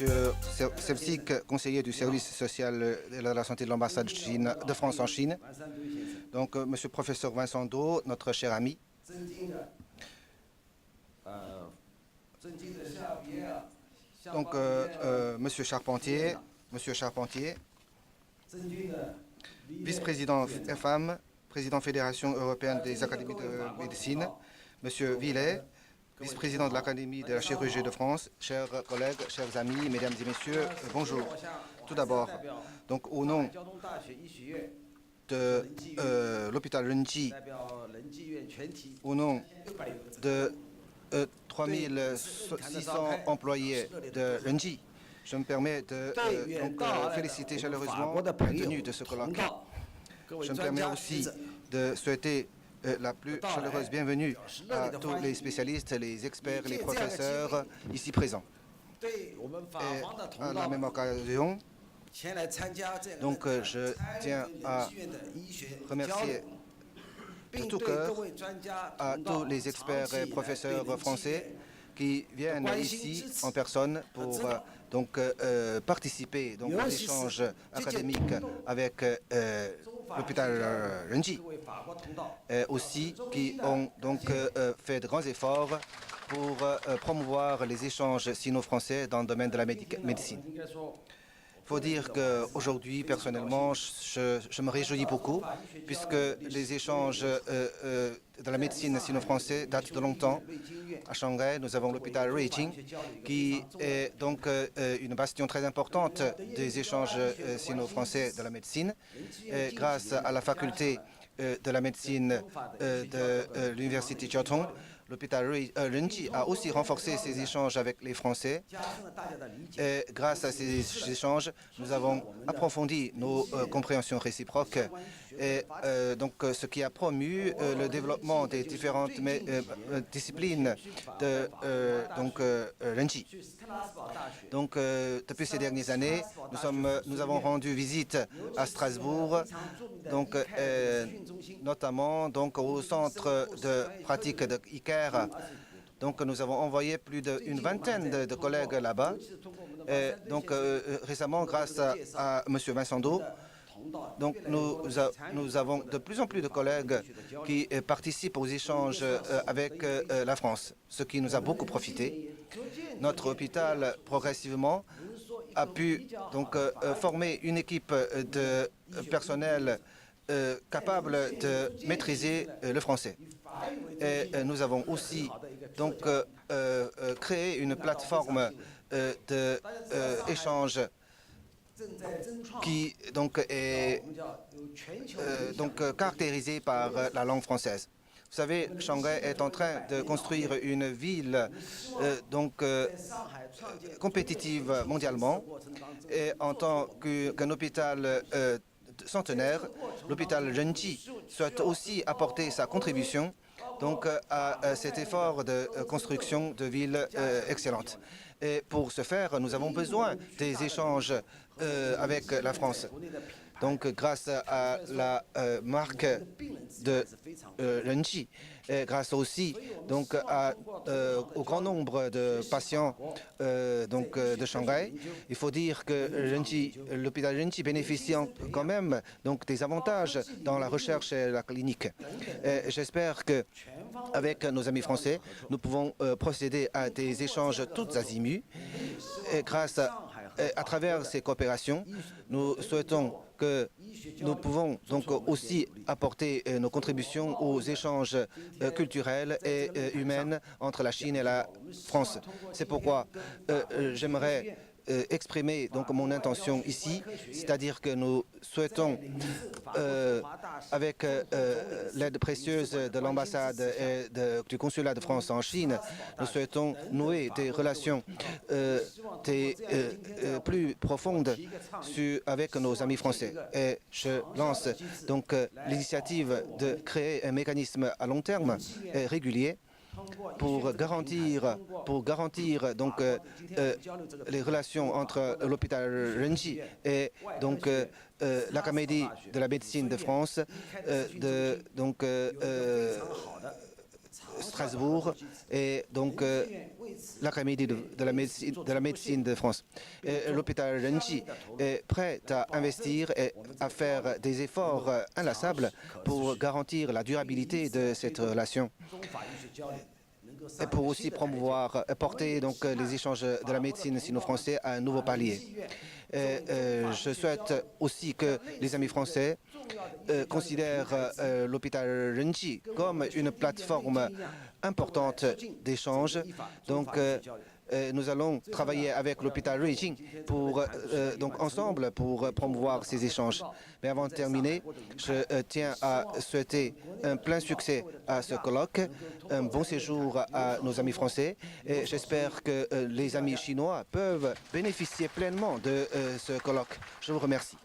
Monsieur Sepsik, conseiller du service social de la santé de l'ambassade de France en Chine. Donc, Monsieur le professeur Vincent Do, notre cher ami. Donc, Monsieur Charpentier, vice-président FAM, président Fédération européenne des académies de médecine. Monsieur Villet, vice-président de l'Académie de la chirurgie de France, chers collègues, chers amis, mesdames et messieurs, bonjour. Tout d'abord, donc au nom de l'hôpital Renji, au nom de 3600 employés de Renji, je me permets de féliciter chaleureusement la tenue de ce colloque. Je me permets aussi de souhaiter la plus chaleureuse bienvenue à tous les spécialistes, les experts, les professeurs ici présents. Et à la même occasion, donc je tiens à remercier de tout cœur à tous les experts et professeurs français qui viennent ici en personne pour participer aux échanges académiques avec l'hôpital Renji, aussi qui ont fait de grands efforts pour promouvoir les échanges sino-français dans le domaine de la médecine. Il faut dire qu'aujourd'hui, personnellement, je me réjouis beaucoup, puisque les échanges de la médecine sino-française datent de longtemps. À Shanghai, nous avons l'hôpital Ruijin, qui est donc une bastion très importante des échanges sino-français de la médecine. Et grâce à la faculté de la médecine de l'université Jiaotong, l'hôpital Renji a aussi renforcé ses échanges avec les Français. Et grâce à ces échanges, nous avons approfondi nos compréhensions réciproques, et ce qui a promu le développement des différentes disciplines de Renji. Donc, depuis ces dernières années, nous avons rendu visite à Strasbourg, notamment au centre de pratique de ICARE. Donc, nous avons envoyé plus d'une vingtaine de collègues là-bas. Récemment, grâce à M. Vincent Do, donc nous avons de plus en plus de collègues qui participent aux échanges avec la France, ce qui nous a beaucoup profité. Notre hôpital, progressivement, a pu former une équipe de personnel capable de maîtriser le français. Et nous avons aussi créé une plateforme d'échange qui est caractérisée par la langue française. Vous savez, Shanghai est en train de construire une ville compétitive mondialement, et en tant qu'un hôpital centenaire, l'hôpital Renji souhaite aussi apporter sa contribution à cet effort de construction de villes excellentes. Et pour ce faire, nous avons besoin des échanges avec la France. Donc, grâce à la marque de Renji, et grâce aussi au grand nombre de patients de Shanghai, il faut dire que l'hôpital Renji bénéficie quand même des avantages dans la recherche et la clinique. J'espère qu'avec nos amis français, nous pouvons procéder à des échanges tous azimuts. Et grâce à travers ces coopérations, nous souhaitons que nous pouvons aussi apporter nos contributions aux échanges culturels et humains entre la Chine et la France. C'est pourquoi j'aimerais exprimer mon intention ici, c'est-à-dire que nous souhaitons, avec l'aide précieuse de l'ambassade et du consulat de France en Chine, nous souhaitons nouer des relations plus profondes avec nos amis français. Et je lance l'initiative de créer un mécanisme à long terme et régulier pour garantir les relations entre l'hôpital Renji et l'Académie de la médecine de France, Strasbourg et donc l'Académie de la médecine de France. L'hôpital Renji est prêt à investir et à faire des efforts inlassables pour garantir la durabilité de cette relation. Et pour aussi promouvoir, porter donc les échanges de la médecine sino-français à un nouveau palier. Je souhaite aussi que les amis français considèrent l'hôpital Renji comme une plateforme importante d'échange. Donc, nous allons travailler avec l'hôpital Ruijin ensemble pour promouvoir ces échanges. Mais avant de terminer, je tiens à souhaiter un plein succès à ce colloque, un bon séjour à nos amis français et j'espère que les amis chinois peuvent bénéficier pleinement de ce colloque. Je vous remercie.